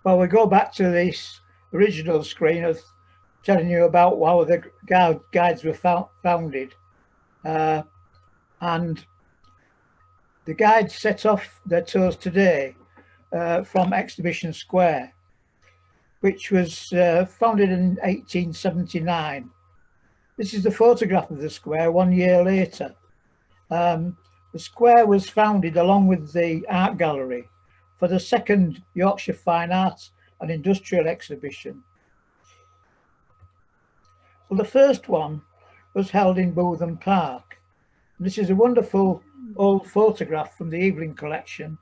Well, we go back to this original screen of telling you about how the guides were founded. And the guides set off their tours today from Exhibition Square, which was founded in 1879. This is the photograph of the square 1 year later. The square was founded along with the art gallery for the second Yorkshire Fine Arts and Industrial exhibition. Well, the first one was held in Bootham Park. And this is a wonderful old photograph from the Evelyn collection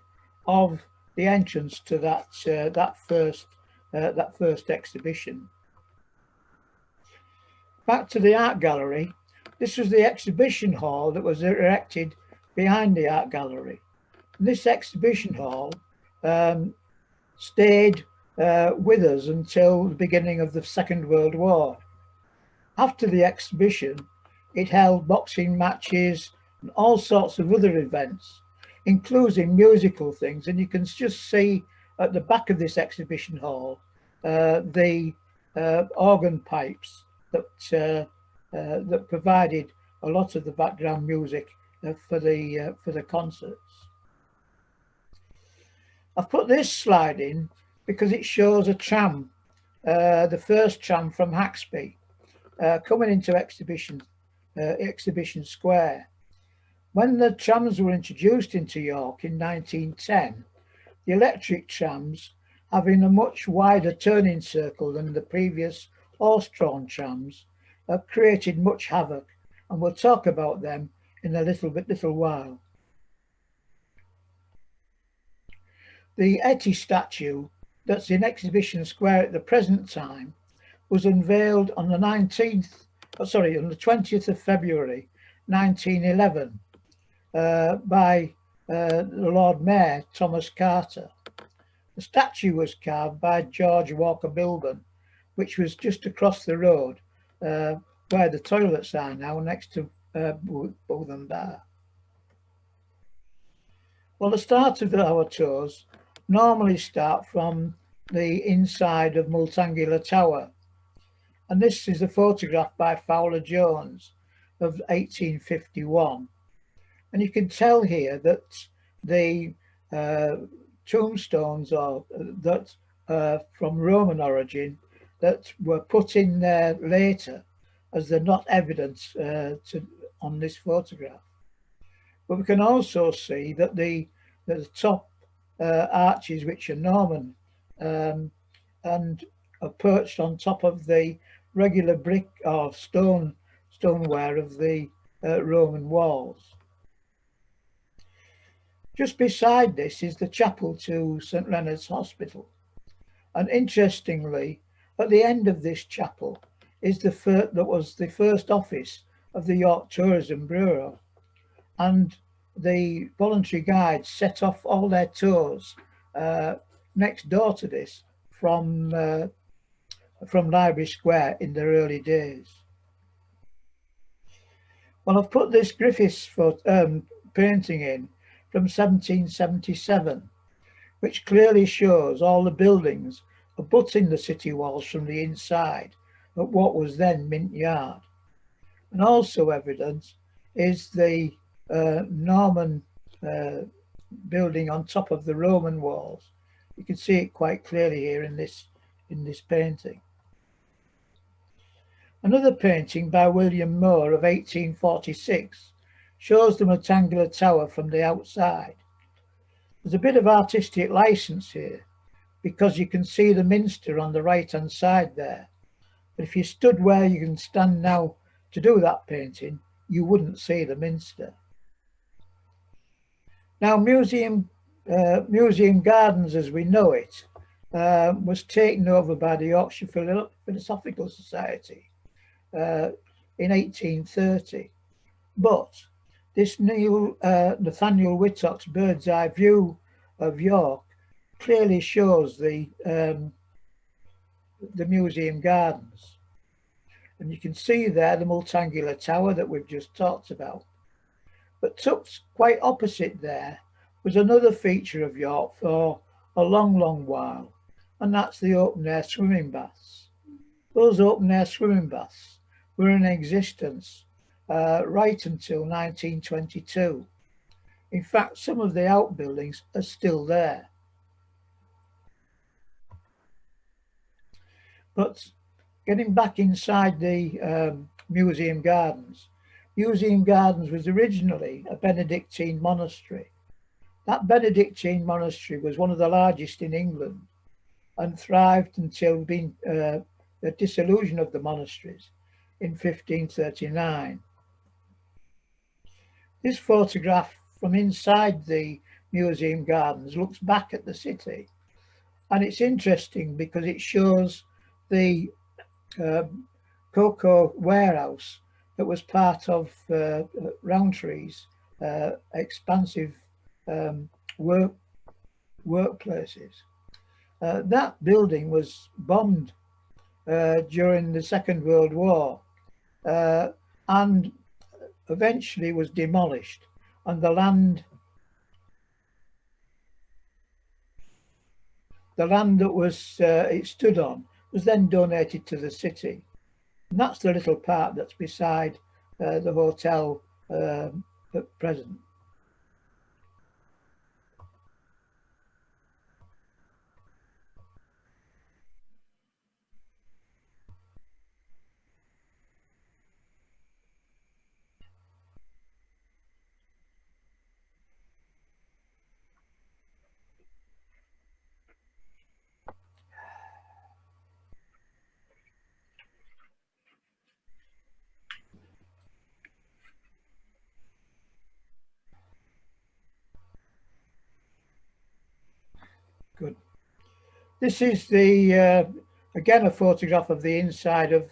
of the entrance to that first exhibition. Back to the art gallery. This was the exhibition hall that was erected behind the art gallery. And this exhibition hall stayed with us until the beginning of the Second World War. After the exhibition, it held boxing matches and all sorts of other events, including musical things. And you can just see at the back of this exhibition hall the organ pipes that provided a lot of the background music for the concerts. I've put this slide in because it shows a tram, the first tram from Haxby, coming into Exhibition Square. When the trams were introduced into York in 1910, the electric trams, having a much wider turning circle than the previous horse-drawn trams, have created much havoc, and we'll talk about them in a little while. The Etty statue that's in Exhibition Square at the present time was unveiled on the 20th of February 1911 by the Lord Mayor Thomas Carter. The statue was carved by George Walker Bilburn, which was just across the road where the toilets are now, next to Bootham Bar. Well, the start of our tours normally start from the inside of Multangular Tower, and this is a photograph by Fowler Jones of 1851, and you can tell here that the tombstones from Roman origin that were put in there later, as they're not evidence on this photograph. But we can also see that the top arches, which are Norman and are perched on top of the regular brick or stoneware of the Roman walls. Just beside this is the chapel to St Leonard's Hospital, and interestingly, at the end of this chapel is that was the first office of the York Tourism Bureau, and the voluntary guides set off all their tours next door to this from Library Square in their early days. Well, I've put this Griffiths painting in from 1777, which clearly shows all the buildings abutting the city walls from the inside at what was then Mint Yard. And also evidence is the Norman building on top of the Roman walls. You can see it quite clearly here in this painting. Another painting by William Moore of 1846 shows the Multangular Tower from the outside. There's a bit of artistic license here because you can see the minster on the right hand side there. But if you stood where you can stand now to do that painting, you wouldn't see the minster. Now, Museum Gardens as we know it was taken over by the Yorkshire Philosophical Society in 1830, but this Nathaniel Whittock's bird's eye view of York clearly shows the Museum Gardens, and you can see there the Multangular Tower that we've just talked about. But tucked quite opposite there was another feature of York for a long while, and that's the open air swimming baths. Those open air swimming baths were in existence right until 1922. In fact, some of the outbuildings are still there. But getting back inside the museum gardens was originally a Benedictine monastery. That Benedictine monastery was one of the largest in England and thrived until the dissolution of the monasteries in 1539. This photograph from inside the museum gardens looks back at the city, and it's interesting because it shows the cocoa warehouse that was part of Roundtree's expansive workplaces. That building was bombed during the Second World War and eventually was demolished, and the land that was it stood on was then donated to the city. And that's the little part that's beside the hotel at present. Good. This is the again a photograph of the inside of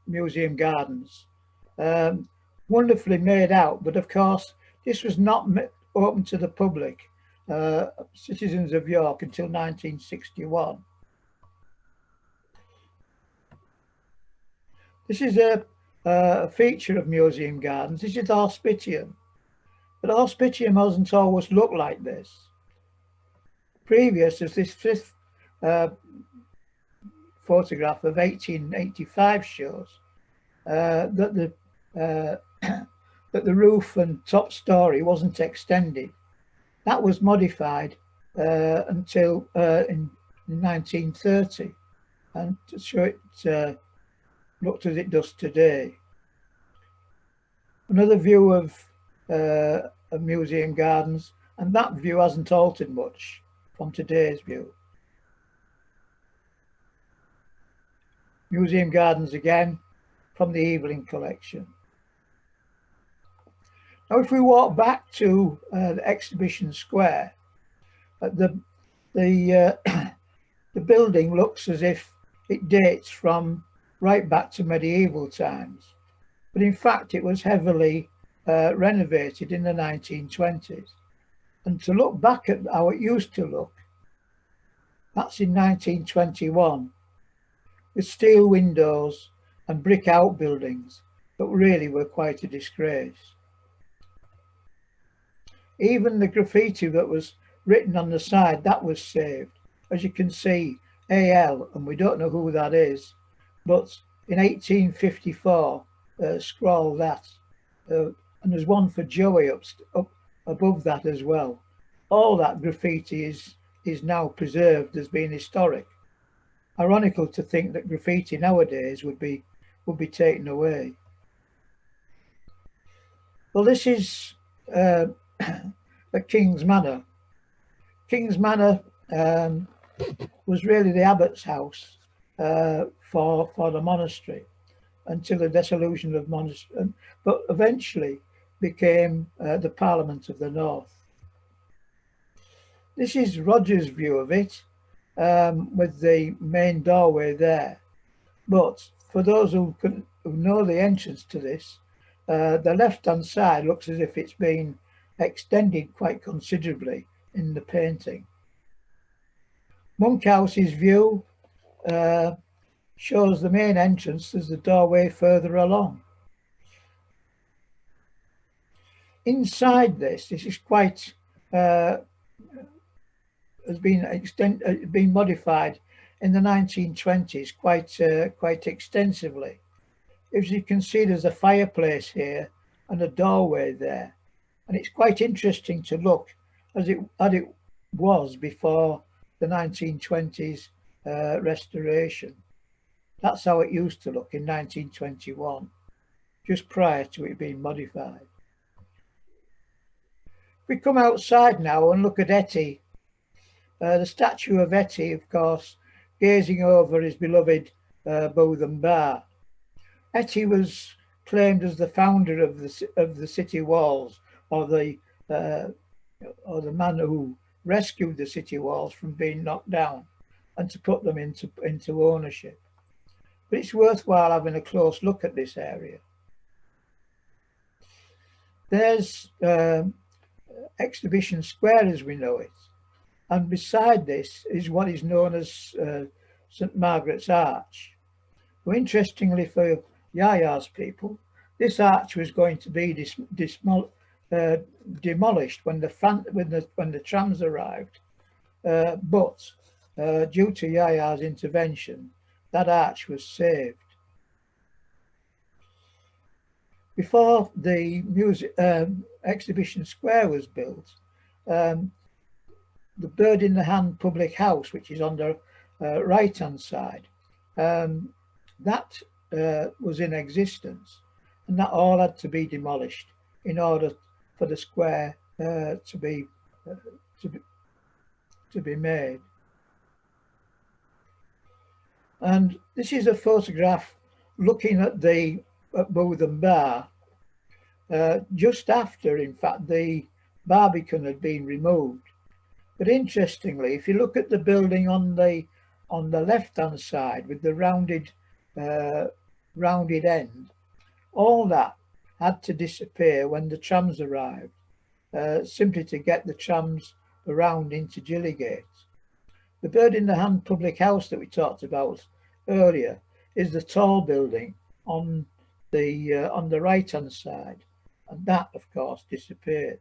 museum gardens. Wonderfully made out, but of course this was not open to the public, citizens of York, until 1961. This is a feature of museum gardens. This is Hospitium, but Hospitium hasn't always looked like this. Previous, as this fifth photograph of 1885 shows, that the roof and top story wasn't extended. That was modified until in 1930, and to show it looked as it does today. Another view of museum gardens, and that view hasn't altered much from today's view. Museum gardens again from the Evelyn collection. Now, if we walk back to the exhibition square, the building looks as if it dates from right back to medieval times, but in fact it was heavily renovated in the 1920s. And to look back at how it used to look, that's in 1921, with steel windows and brick outbuildings that really were quite a disgrace. Even the graffiti that was written on the side, that was saved. As you can see, AL, and we don't know who that is, but in 1854, scroll that. And there's one for Joey up above that as well. All that graffiti is now preserved as being historic. Ironical to think that graffiti nowadays would be taken away. Well, this is at King's Manor. King's Manor was really the abbot's house for the monastery until the dissolution of monastery, but eventually became the Parliament of the North. This is Roger's view of it, with the main doorway there. But for those who know the entrance to this, the left-hand side looks as if it's been extended quite considerably in the painting. Monkhouse's view shows the main entrance as the doorway further along. Inside this is quite, as has been modified in the 1920s quite extensively. As you can see, there's a fireplace here and a doorway there, and it's quite interesting to look as it was before the 1920s restoration. That's how it used to look in 1921, just prior to it being modified. If we come outside now and look at Etty, the statue of Etty, of course, gazing over his beloved Bowden Bar. Etty was claimed as the founder of the city walls, or the man who rescued the city walls from being knocked down and to put them into ownership. But it's worthwhile having a close look at this area. There's Exhibition Square as we know it, and beside this is what is known as St Margaret's Arch. Well, interestingly for YAYAS people, this arch was going to be demolished when the trams arrived, but due to YAYA's intervention, that arch was saved. Before the Exhibition Square was built, the Bird in the Hand public house, which is on the right-hand side, that was in existence, and that all had to be demolished in order for the square to be made. And this is a photograph looking at Bowden Bar just after, in fact, the Barbican had been removed. But interestingly, if you look at the building on the left-hand side with the rounded end, all that had to disappear when the trams arrived, simply to get the trams around into Gillygate. The Bird in the Hand public house that we talked about earlier is the tall building on the right-hand side, and that, of course, disappeared.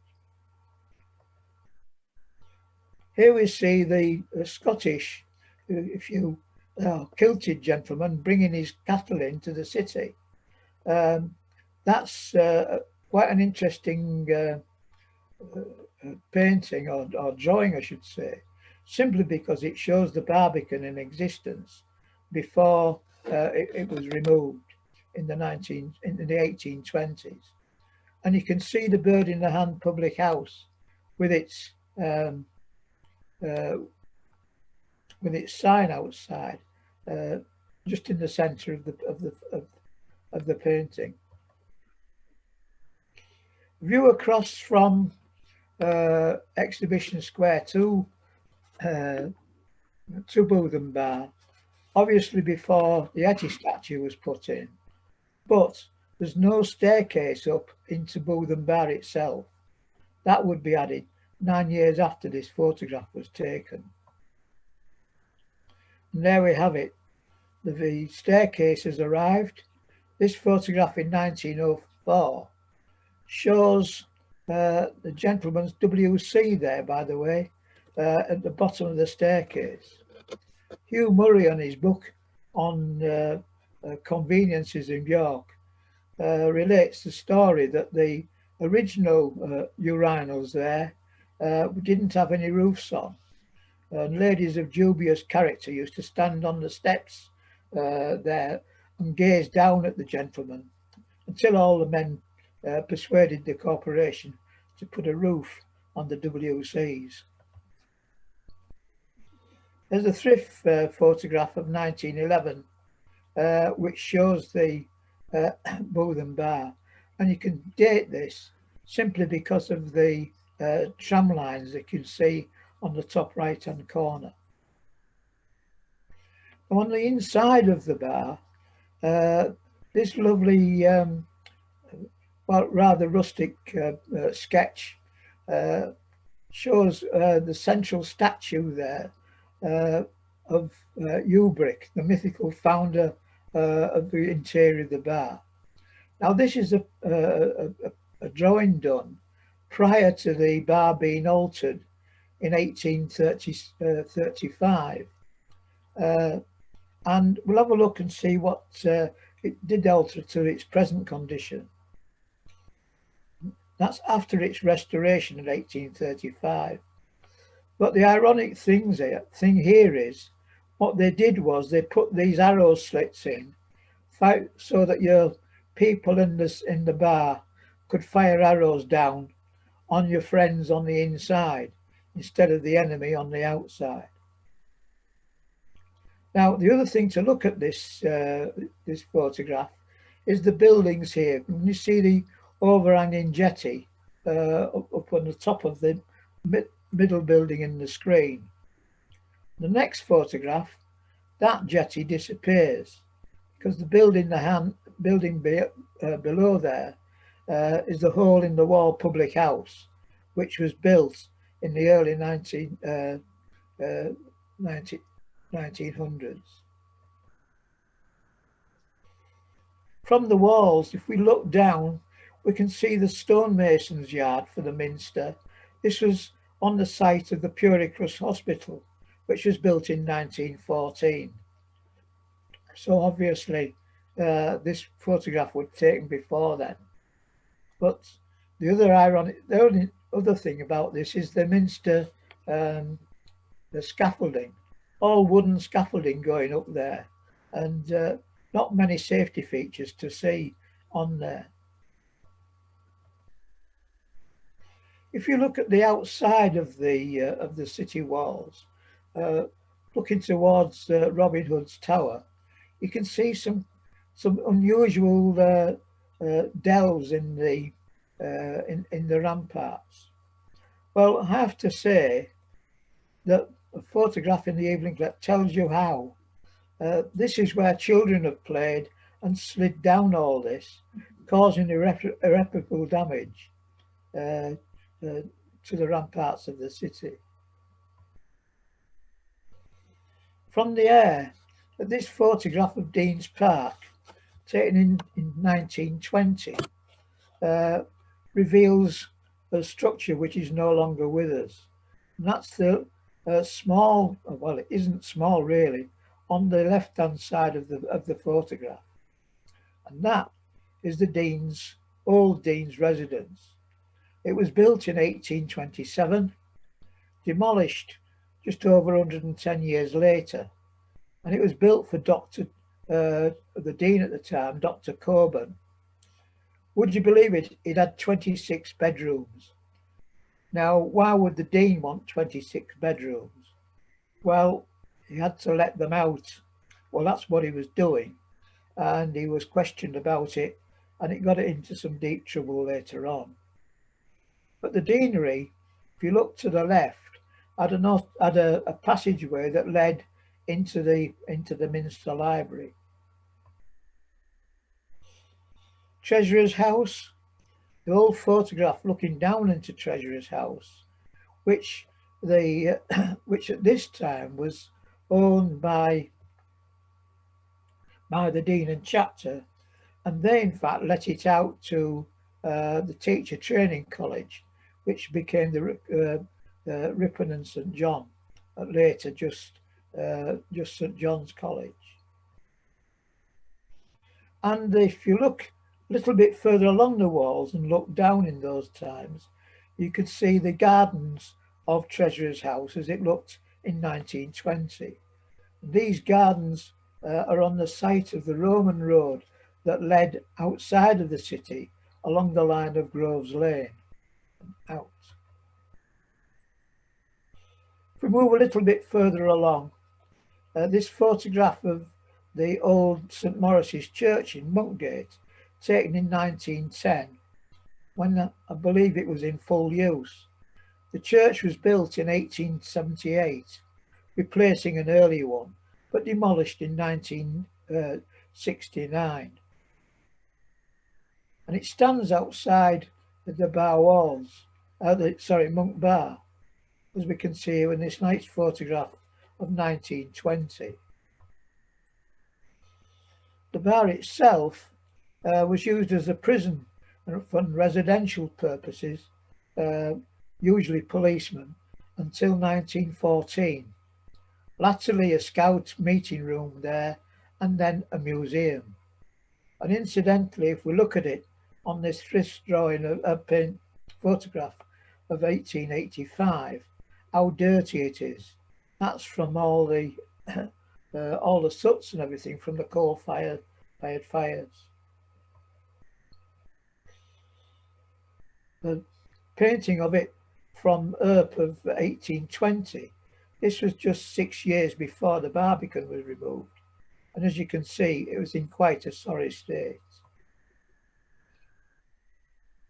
Here we see the Scottish, kilted gentleman bringing his cattle into the city. That's quite an interesting painting or drawing, I should say, simply because it shows the Barbican in existence before it was removed in the 1820s. And you can see the Bird in the Hand public house with its sign outside, just in the centre of the painting. View across from Exhibition Square to Bowden Bar, obviously before the Etty statue was put in, but there's no staircase up into Bowden Bar itself. That would be added 9 years after this photograph was taken. And there we have it. The staircase has arrived. This photograph in 1904 shows the gentleman's WC there, by the way, at the bottom of the staircase. Hugh Murray, on his book on conveniences in York, relates the story that the original urinals there didn't have any roofs on, and ladies of dubious character used to stand on the steps there and gaze down at the gentleman until all the men persuaded the corporation to put a roof on the WCs. There's a thrift photograph of 1911 which shows the Bowden Bar, and you can date this simply because of the tram lines that you can see on the top right hand corner. On the inside of the bar, this lovely well, rather rustic sketch shows the central statue there of Ubrick, the mythical founder of the interior of the bar. Now this is a drawing done prior to the bar being altered in 1835. And we'll have a look and see what it did alter to its present condition. That's after its restoration in 1835. But the ironic thing here is, what they did was they put these arrow slits in so that your people in the bar could fire arrows down on your friends on the inside instead of the enemy on the outside. Now, the other thing to look at this this photograph is the buildings here. You see the overhanging jetty up on the top of the middle building in the screen. The next photograph, that jetty disappears because the building below there is the hole in the wall public house, which was built in the early 1900s. From the walls, if we look down, we can see the stonemason's yard for the Minster. This was on the site of the Puricrus Hospital, which was built in 1914. So obviously this photograph was taken before then. But the only other thing about this is the Minster, the scaffolding, all wooden scaffolding going up there, and not many safety features to see on there. If you look at the outside of the city walls, looking towards Robin Hood's Tower, you can see some unusual delves in the ramparts. Well, I have to say that a photograph in the Evelyn tells you how. This is where children have played and slid down all this, causing irreparable damage to the ramparts of the city. From the air, this photograph of Dean's Park, taken in 1920, reveals a structure which is no longer with us. And that's the small, well, it isn't small really, on the left-hand side of the photograph. And that is the old Dean's residence. It was built in 1827, demolished just over 110 years later, and it was built for the Dean at the time, Dr. Coburn. Would you believe it? It had 26 bedrooms. Now, why would the Dean want 26 bedrooms? Well, he had to let them out. Well, that's what he was doing, and he was questioned about it, and it got it into some deep trouble later on. But the deanery, if you look to the left, had a passageway that led into the Minster Library. Treasurer's House, the old photograph looking down into Treasurer's House, which at this time was owned by the Dean and Chapter, and they in fact let it out to the Teacher Training College, which became the Ripon and St John, later just St John's College. And if you look a little bit further along the walls and look down in those times, you could see the gardens of Treasurer's House as it looked in 1920. These gardens are on the site of the Roman road that led outside of the city along the line of Groves Lane out. If we move a little bit further along, this photograph of the old St Maurice's Church in Monkgate, taken in 1910, when I believe it was in full use. The church was built in 1878, replacing an earlier one, but demolished in 1969. And it stands outside the bar walls, Monk Bar, as we can see in this nice photograph of 1920. The bar itself was used as a prison and for residential purposes, usually policemen, until 1914. Latterly a scout meeting room there, and then a museum. And incidentally, if we look at it on this first drawing of a photograph of 1885, how dirty it is. That's from all the soots and everything from the coal-fired fires. The painting of it from Earp of 1820. This was just 6 years before the Barbican was removed. And as you can see, it was in quite a sorry state.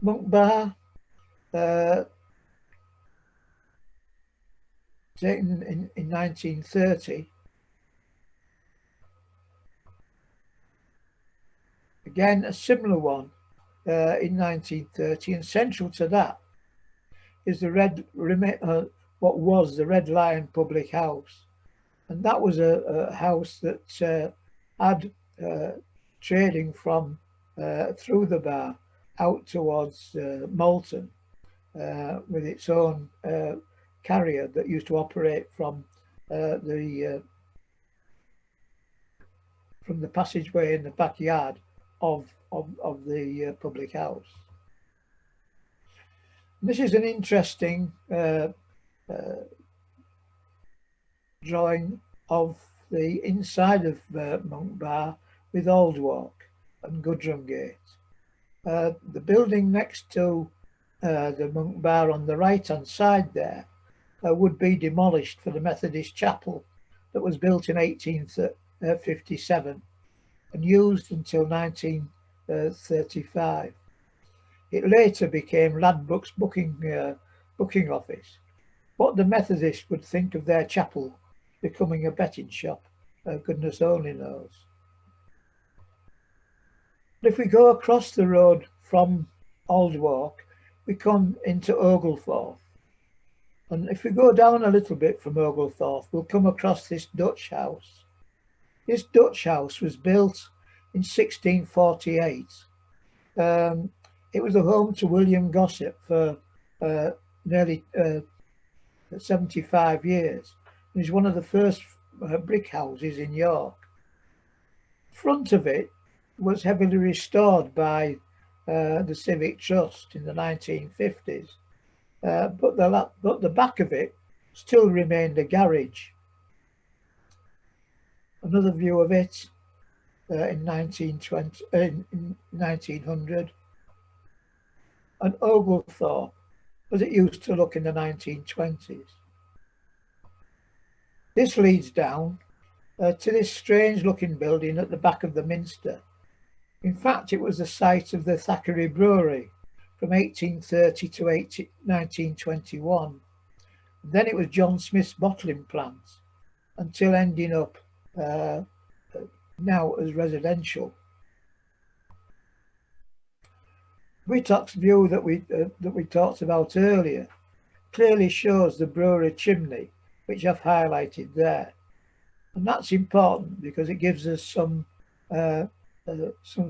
Monk Bar, taken in 1930. Again, a similar one in 1930, and central to that is the what was the Red Lion Public House. And that was a house that had trading from through the bar out towards Malton with its own carrier that used to operate from the passageway in the backyard of the public house. This is an interesting drawing of the inside of Monk Bar with Old Walk and Gudrun Gate. The building next to the Monk Bar on the right hand side there would be demolished for the Methodist chapel that was built in 1857 and used until 1935. It later became Ladbrokes booking office. What the Methodists would think of their chapel becoming a betting shop, goodness only knows. But if we go across the road from Old Walk, we come into Oglethorpe. And if we go down a little bit from Oglethorpe, we'll come across this Dutch house. This Dutch house was built in 1648. It was a home to William Gossip for nearly 75 years. It was one of the first brick houses in York. The front of it was heavily restored by the Civic Trust in the 1950s, but the back of it still remained a garage. Another view of it in 1900, and Oglethorpe as it used to look in the 1920s. This leads down to this strange looking building at the back of the Minster. In fact, it was the site of the Thackeray Brewery from 1830 to 1921. Then it was John Smith's bottling plant until ending up now as residential. Wittock's view that we talked about earlier clearly shows the brewery chimney, which I've highlighted there, and that's important because it gives us some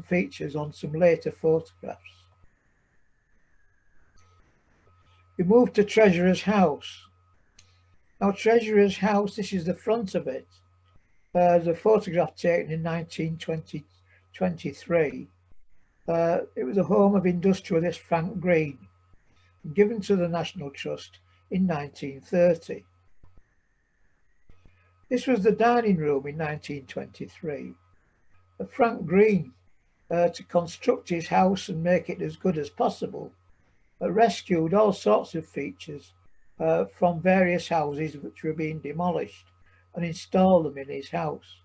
features on some later photographs. We move to Treasurer's House. Now, Treasurer's House, this is the front of it. There's a photograph taken in 1923. It was a home of industrialist Frank Green, given to the National Trust in 1930. This was the dining room in 1923. Frank Green, to construct his house and make it as good as possible, rescued all sorts of features from various houses which were being demolished and installed them in his house.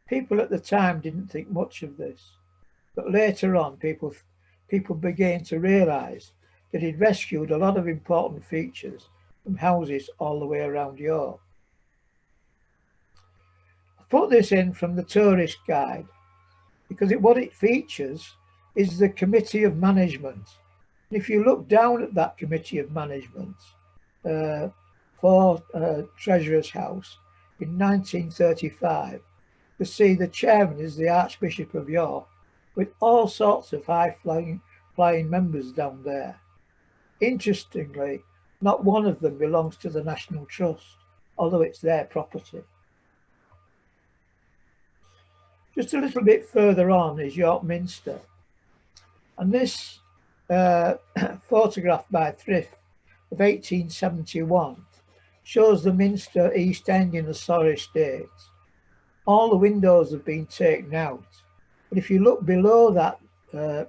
People at the time didn't think much of this, but later on people began to realise that he'd rescued a lot of important features from houses all the way around York. I put this in from the tourist guide because what it features is the Committee of Management. And if you look down at that Committee of Management for Treasurer's House in 1935, you see the chairman is the Archbishop of York, with all sorts of high-flying members down there. Interestingly, Not one of them belongs to the National Trust, although it's their property. Just a little bit further on is York Minster. And this photograph by Thrift of 1871 shows the Minster East End in a sorry state. All the windows have been taken out, but if you look below that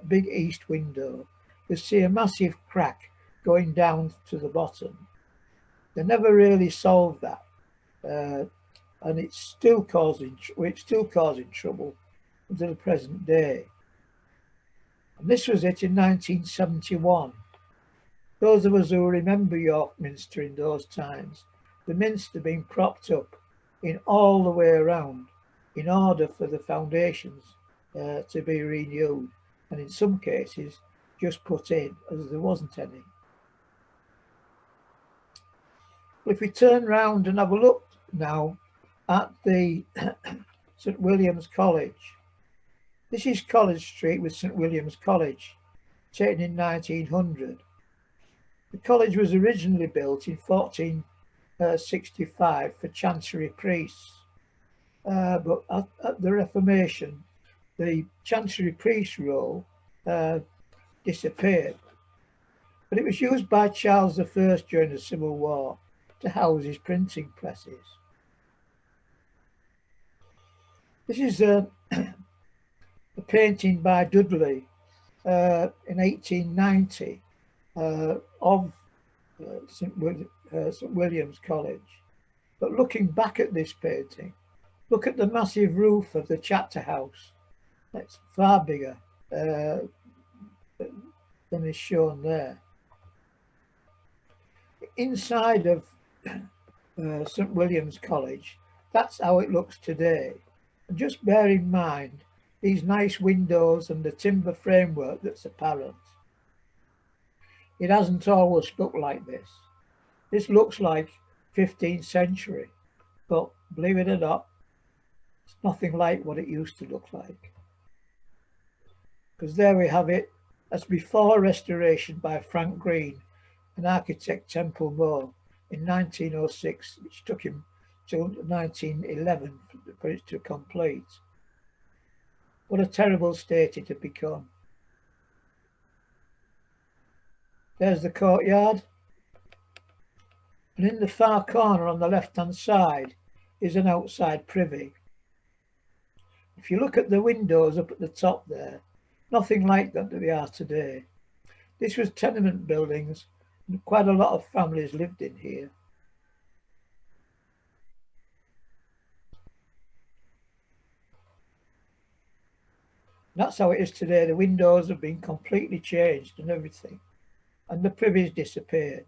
big east window, you see a massive crack going down to the bottom. They never really solved that, and it's still causing trouble until the present day. And this was it in 1971. Those of us who remember York Minster in those times, the Minster being propped up in all the way around in order for the foundations to be renewed, and in some cases just put in as there wasn't any. Well, if we turn round and have a look now at the St William's College. This is College Street with St William's College, taken in 1900. The college was originally built in 1465 for chancery priests, but at the Reformation, the chancery priest role disappeared. But it was used by Charles I during the Civil War to house his printing presses. This is a painting by Dudley in 1890 of St William's College. But looking back at this painting, look at the massive roof of the chapter house. That's far bigger than is shown there. Inside of St William's College, that's how it looks today. And just bear in mind these nice windows and the timber framework that's apparent. It hasn't always looked like this. This looks like 15th century, but believe it or not, it's nothing like what it used to look like. Because there we have it. That's before restoration by Frank Green, an architect Temple Moor, in 1906, which took him till 1911 for it to complete. What a terrible state it had become. There's the courtyard. And in the far corner on the left-hand side is an outside privy. If you look at the windows up at the top there, nothing like that they are today. This was tenement buildings, and quite a lot of families lived in here. That's how it is today. The windows have been completely changed and everything, and the privies disappeared.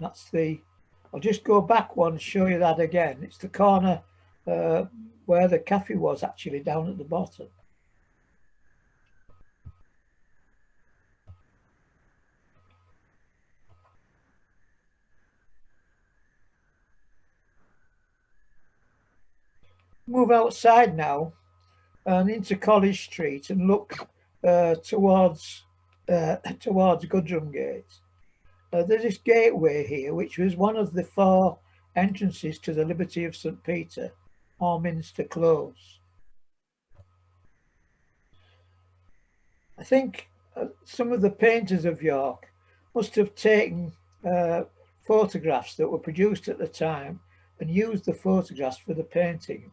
That's the, I'll just go back one and show you that again. It's the corner where the cafe was, actually down at the bottom. Move outside now and into College Street and look towards Gudrum Gate. There's this gateway here, which was one of the 4 entrances to the Liberty of St Peter or Minster Close. I think some of the painters of York must have taken photographs that were produced at the time and used the photographs for the paintings.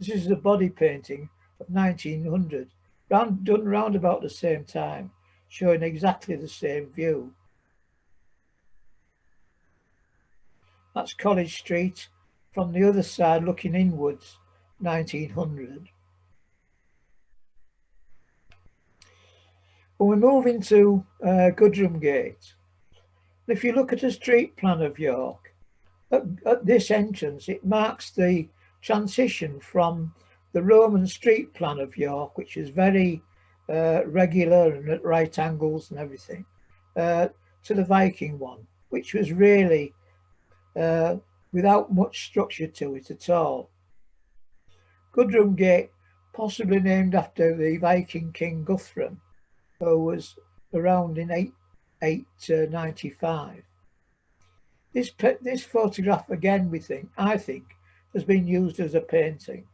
This is a body painting of 1900, done round about the same time, showing exactly the same view. That's College Street from the other side looking inwards, 1900. When we move into Gudrum Gate, if you look at a street plan of York, at this entrance, it marks the transition from the Roman street plan of York, which is very regular and at right angles and everything, to the Viking one, which was really without much structure to it at all. Gudrum Gate, possibly named after the Viking king Guthrum, was around in 895. This photograph again, I think, has been used as a painting.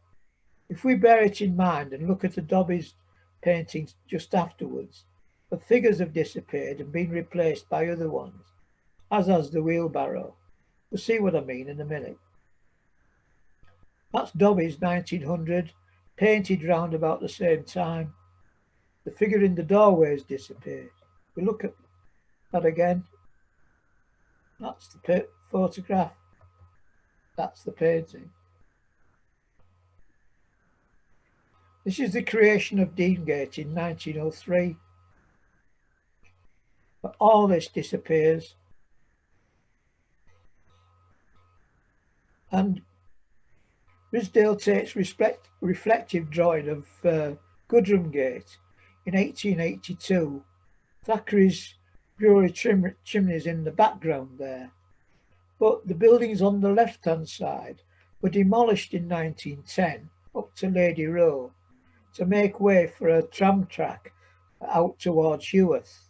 If we bear it in mind and look at the Dobbie's paintings just afterwards, the figures have disappeared and been replaced by other ones, as has the wheelbarrow. We'll see what I mean in a minute. That's Dobbie's 1900, painted round about the same time. The figure in the doorway has disappeared. We look at that again. That's the photograph. That's the painting. This is the creation of Deangate in 1903. But all this disappears. And Ridsdale takes reflective drawing of Gudrum Gate in 1882. Thackeray's brewery chimneys in the background there. But the buildings on the left-hand side were demolished in 1910 up to Lady Row to make way for a tram track out towards Heworth.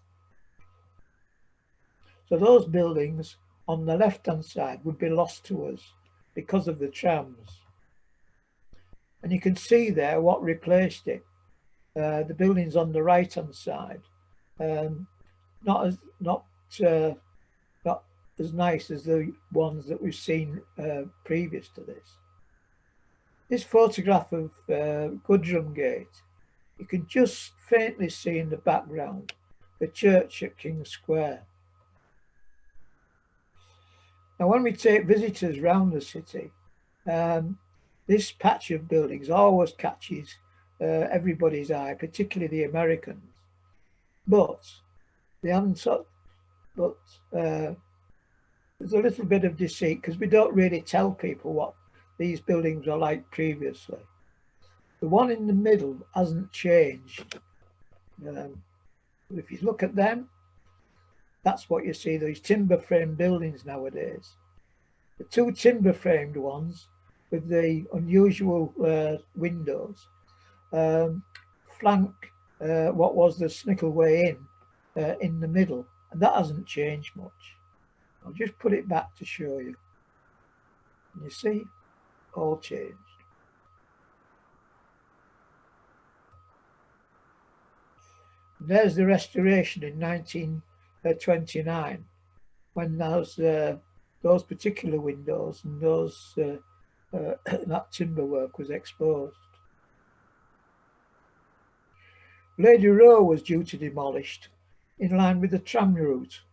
So those buildings on the left-hand side would be lost to us because of the trams. And you can see there what replaced it. The buildings on the right-hand side, not as nice as the ones that we've seen previous to this. This photograph of Gudrum Gate, you can just faintly see in the background the church at King Square. Now, when we take visitors round the city, this patch of buildings always catches everybody's eye, particularly the Americans. But they haven't. There's a little bit of deceit because we don't really tell people what these buildings are like previously. The one in the middle hasn't changed. If you look at them, that's what you see, these timber frame buildings nowadays. The two timber framed ones with the unusual windows flank what was the Snickleway Inn in the middle, and that hasn't changed much. I'll just put it back to show you. You see, all changed. And there's the restoration in 1929, when those particular windows and those that timber work was exposed. Lady Row was due to demolished in line with the tram route,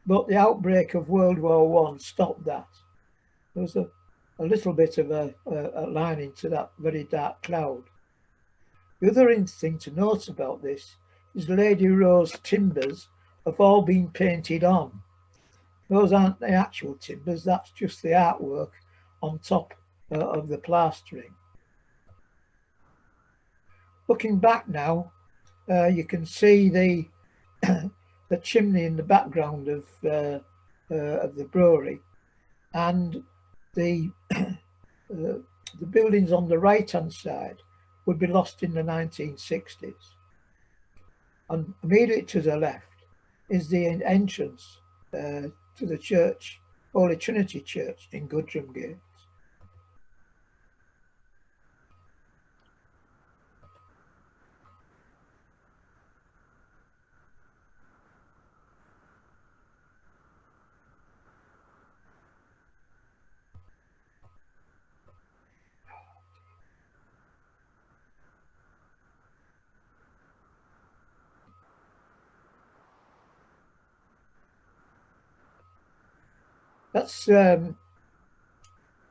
but the outbreak of World War I stopped that. There was a little bit of a line into that very dark cloud. The other thing to note about this is Lady Row's timbers have all been painted on. Those aren't the actual timbers, that's just the artwork on top of the plastering. Looking back now, you can see the the chimney in the background of the brewery, and the buildings on the right-hand side would be lost in the 1960s. And immediately to the left is the entrance to the church, Holy Trinity Church in Gudrum Gate. That's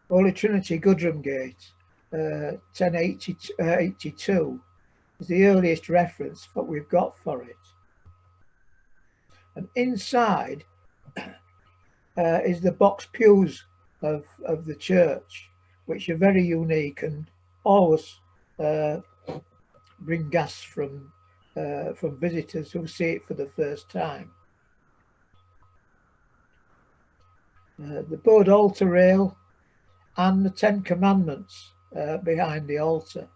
Holy Trinity Gudrum Gate, 1082 is the earliest reference that we've got for it. And inside is the box pews of the church, which are very unique and always bring gas from visitors who see it for the first time. The Bode altar rail and the 10 Commandments behind the altar.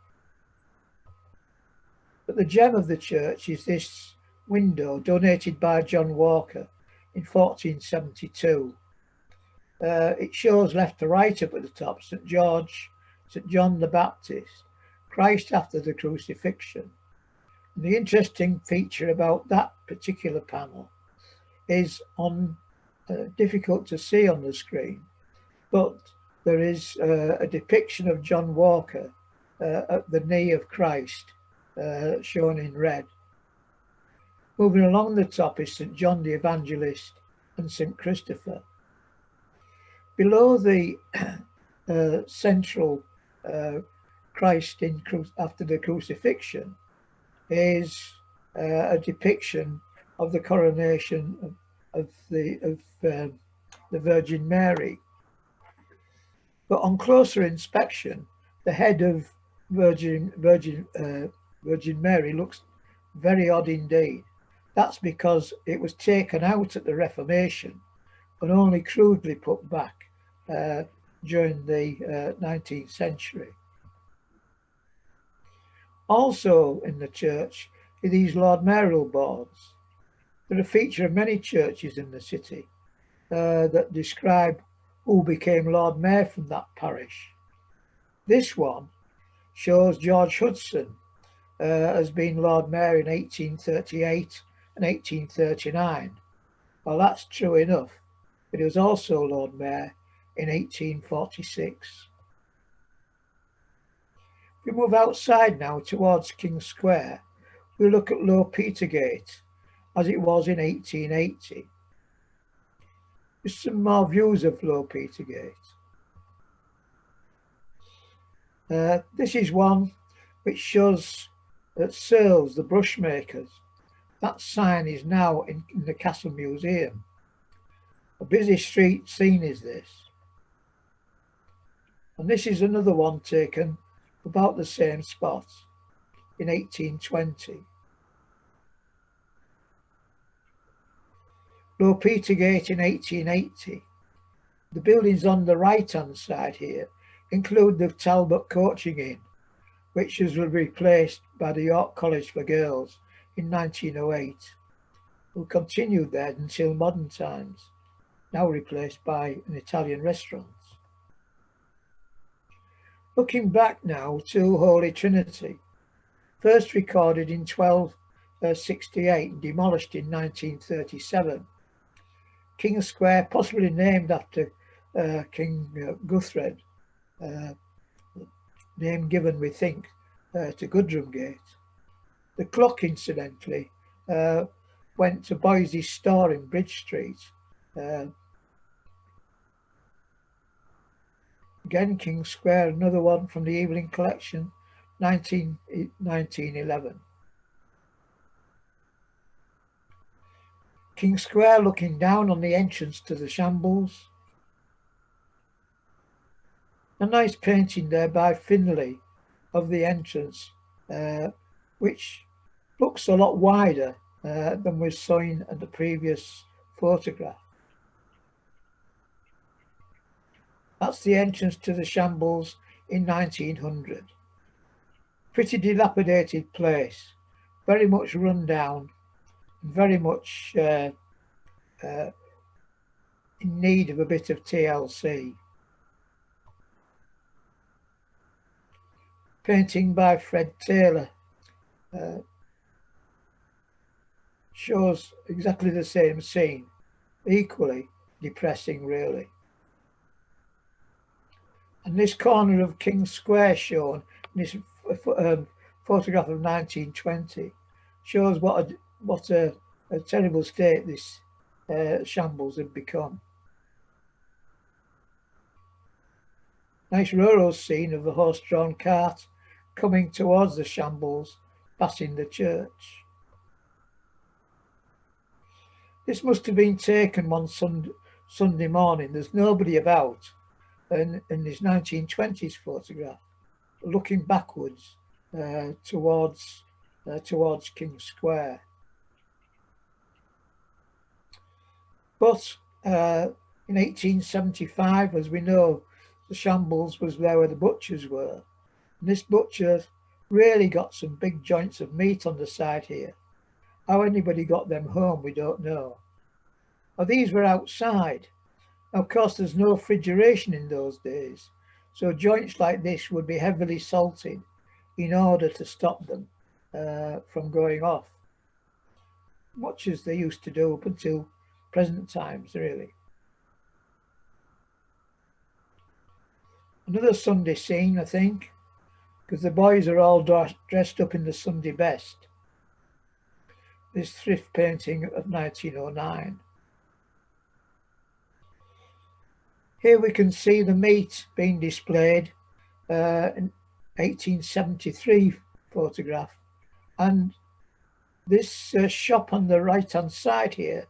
But the gem of the church is this window donated by John Walker in 1472. It shows left to right up at the top St. John the Baptist, Christ after the crucifixion. And the interesting feature about that particular panel is difficult to see on the screen, but there is a depiction of John Walker at the knee of Christ, shown in red. Moving along the top is St. John the Evangelist and St. Christopher. Below the central Christ after the crucifixion is a depiction of the coronation of the Virgin Mary. But on closer inspection, the head of Virgin Mary looks very odd indeed. That's because it was taken out at the Reformation and only crudely put back during the 19th century. Also in the church are these Lord Mayoral boards. They're a feature of many churches in the city that describe who became Lord Mayor from that parish. This one shows George Hudson as being Lord Mayor in 1838 and 1839. Well, that's true enough, but he was also Lord Mayor in 1846. If we move outside now towards King Square, we look at Low Petergate as it was in 1880. There's some more views of Low Petergate. This is one which shows that Searles, the brushmakers. That sign is now in the Castle Museum. A busy street scene is this. And this is another one taken about the same spot in 1820. Low Petergate in 1880. The buildings on the right-hand side here include the Talbot Coaching Inn, which was replaced by the York College for Girls in 1908, who continued there until modern times, now replaced by an Italian restaurant. Looking back now to Holy Trinity, first recorded in 1268 and demolished in 1937. King Square, possibly named after King Guthred, name given, we think, to Gudrum Gate. The clock, incidentally, went to Boyse's store in Bridge Street. Again, King Square, another one from the Evelyn collection, 1911. King Square looking down on the entrance to the shambles. A nice painting there by Finlay of the entrance, which looks a lot wider than was seen at the previous photograph. That's the entrance to the shambles in 1900. Pretty dilapidated place, very much run down, very much in need of a bit of TLC. Painting by Fred Taylor shows exactly the same scene, equally depressing really. And this corner of King Square shown in this photograph of 1920 shows what a terrible state this shambles had become. Nice rural scene of the horse-drawn cart coming towards the shambles, passing the church. This must have been taken one Sunday morning. There's nobody about in this 1920s photograph, looking backwards towards King Square. But in 1875, as we know, the shambles was there where the butchers were. And this butcher really got some big joints of meat on the side here. How anybody got them home, we don't know. Now, these were outside. Now, of course, there's no refrigeration in those days, so joints like this would be heavily salted in order to stop them from going off, much as they used to do up until present times, really. Another Sunday scene, I think, because the boys are all dressed up in the Sunday best. This thrift painting of 1909. Here we can see the meat being displayed in 1873 photograph, and this shop on the right hand side here,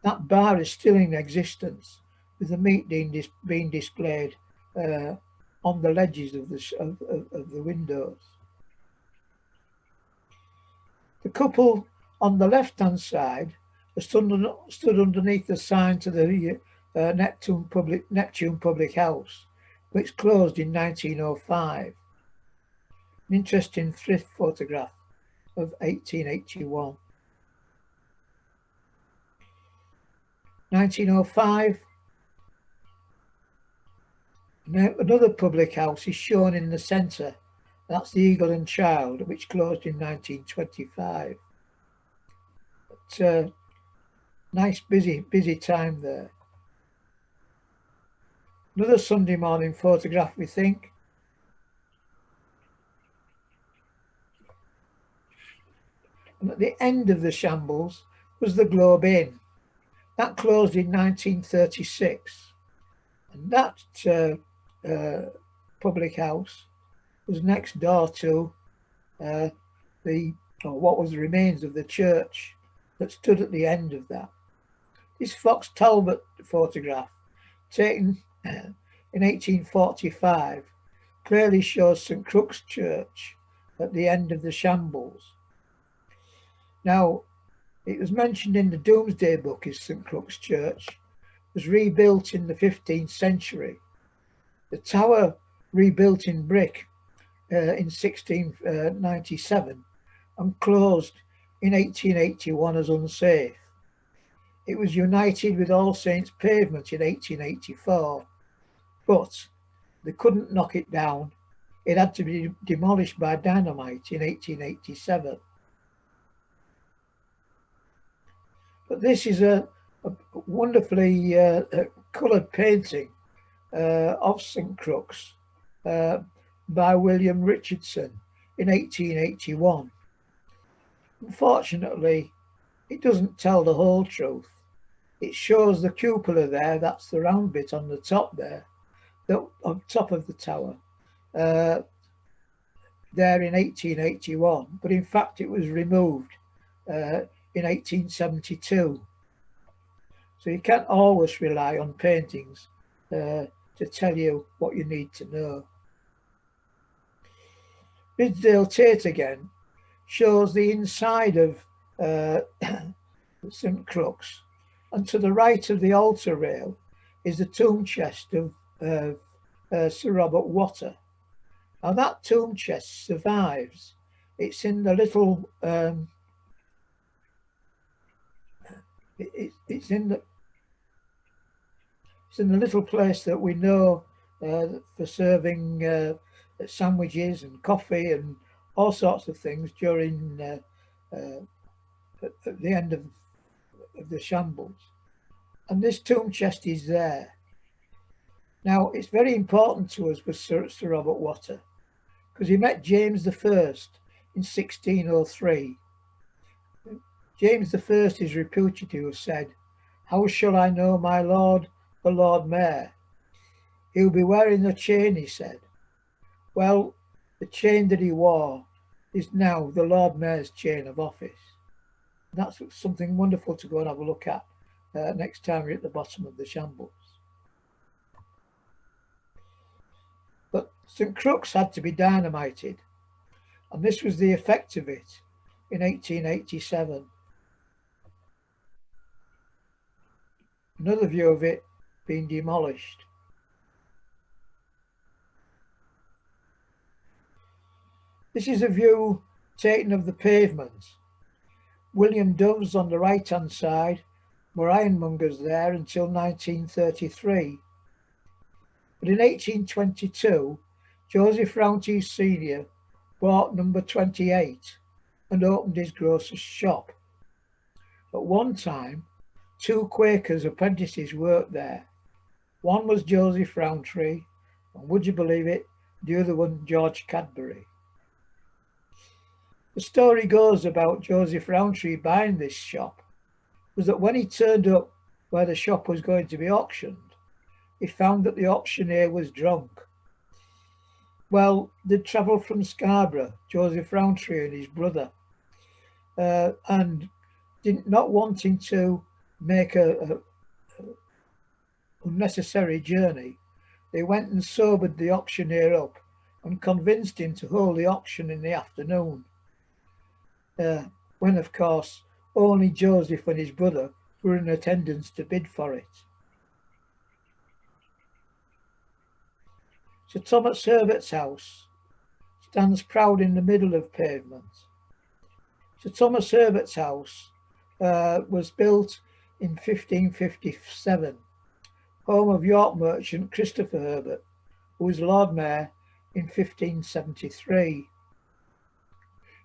that bar is still in existence with the meat being displayed on the ledges of the windows. The couple on the left hand side stood underneath the sign to the Neptune Public House, which closed in 1905. An interesting thrift photograph of 1881. 1905, another public house is shown in the centre. That's the Eagle and Child, which closed in 1925. But, nice busy time there. Another Sunday morning photograph, we think. And at the end of the shambles was the Globe Inn. That closed in 1936. And that public house was next door to what was the remains of the church that stood at the end of that. This Fox Talbot photograph, taken in 1845, clearly shows St Crux Church at the end of the shambles. Now, it was mentioned in the Domesday Book as St Crux Church was rebuilt in the 15th century. The tower, rebuilt in brick in 1697 and closed in 1881 as unsafe. It was united with All Saints Pavement in 1884, but they couldn't knock it down. It had to be demolished by dynamite in 1887. But this is a wonderfully coloured painting of St Crux by William Richardson in 1881. Unfortunately, it doesn't tell the whole truth. It shows the cupola there, that's the round bit on the top there, on top of the tower, there in 1881, but in fact it was removed in 1872. So you can't always rely on paintings to tell you what you need to know. Ridsdale Tate again shows the inside of St Crux, and to the right of the altar rail is the tomb chest of Sir Robert Water. Now that tomb chest survives. It's in the little it's in the little place that we know for serving sandwiches and coffee and all sorts of things during at the end of the shambles. And this tomb chest is there. Now, it's very important to us with Sir Robert Water, because he met James I in 1603. James I is reputed to have said, "How shall I know my lord, the Lord Mayor? He'll be wearing a chain," he said. Well, the chain that he wore is now the Lord Mayor's chain of office. And that's something wonderful to go and have a look at next time you're at the bottom of the shambles. But St Crux had to be dynamited, and this was the effect of it in 1887. Another view of it being demolished. This is a view taken of the pavement. William Dove's on the right-hand side were ironmongers there until 1933. But in 1822, Joseph Rowntree Sr. bought number 28 and opened his grocer's shop. At one time, 2 Quakers apprentices worked there. One was Joseph Rowntree, and would you believe it, the other one George Cadbury. The story goes about Joseph Rowntree buying this shop was that when he turned up where the shop was going to be auctioned, he found that the auctioneer was drunk. Well, they'd travelled from Scarborough, Joseph Rowntree and his brother, and not wanting to make a unnecessary journey, they went and sobered the auctioneer up and convinced him to hold the auction in the afternoon, when of course only Joseph and his brother were in attendance to bid for it. Sir Thomas Herbert's house stands proud in the middle of pavement. Sir Thomas Herbert's house was built in 1557, home of York merchant Christopher Herbert, who was Lord Mayor in 1573.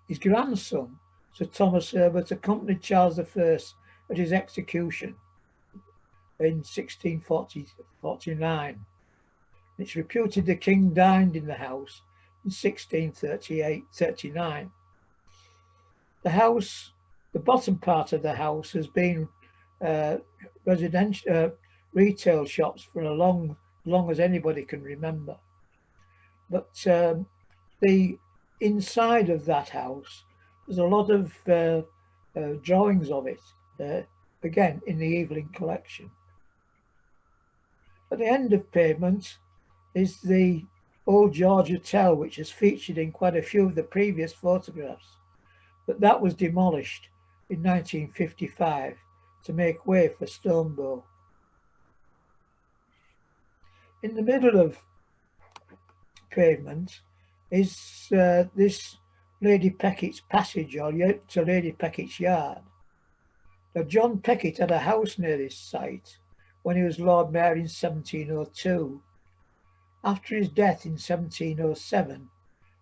His grandson, Sir Thomas Herbert, accompanied Charles I at his execution in 1649. It's reputed the king dined in the house in 1639. The house, the bottom part of the house, has been residential retail shops for as long as anybody can remember. But the inside of that house, there's a lot of drawings of it, again in the Evelyn collection. At the end of pavement is the Old George Hotel, which is featured in quite a few of the previous photographs, but that was demolished in 1955 to make way for Stonebow. In the middle of pavement is this Lady Peckett's passage, or to Lady Peckett's yard. Now, John Peckett had a house near this site when he was Lord Mayor in 1702. After his death in 1707,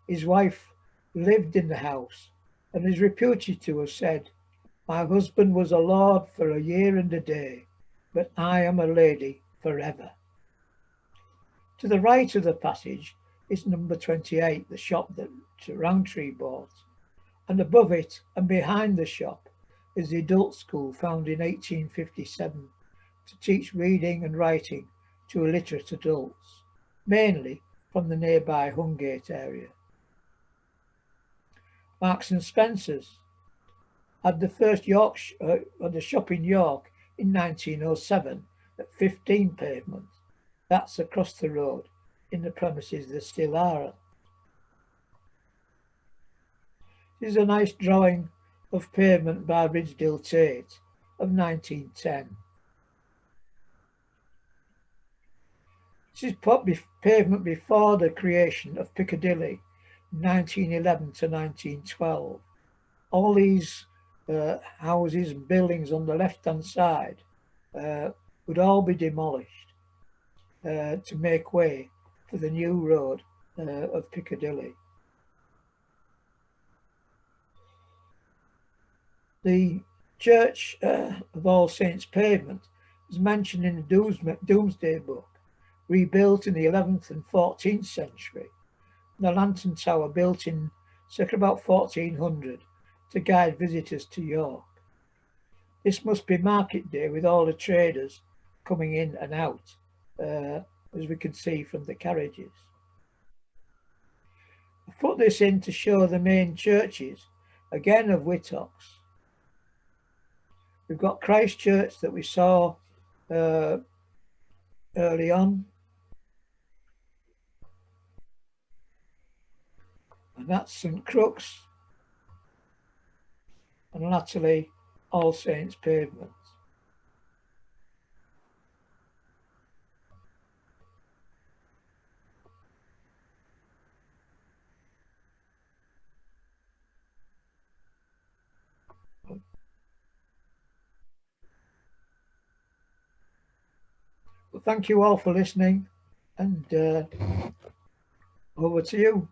his wife lived in the house and is reputed to have said, "My husband was a lord for a year and a day, but I am a lady forever." To the right of the passage is number 28, the shop that Rowntree bought, and above it and behind the shop is the adult school founded in 1857 to teach reading and writing to illiterate adults, mainly from the nearby Hungate area. Marks and Spencer's had the first the shop in York in 1907 at 15 pavement. That's across the road in the premises that still are. This is a nice drawing of pavement by Ridsdale Tate of 1910. This is pavement before the creation of Piccadilly, 1911 to 1912. All these houses and buildings on the left-hand side would all be demolished to make way for the new road of Piccadilly. The Church of All Saints pavement is mentioned in the Domesday Book, rebuilt in the 11th and 14th century. The lantern tower built in circa about 1400 to guide visitors to York. This must be market day with all the traders coming in and out, as we can see from the carriages. I put this in to show the main churches, again of Whittocks. We've got Christ Church that we saw early on, and that's St Crux, and latterly All Saints pavement. Thank you all for listening, and over to you.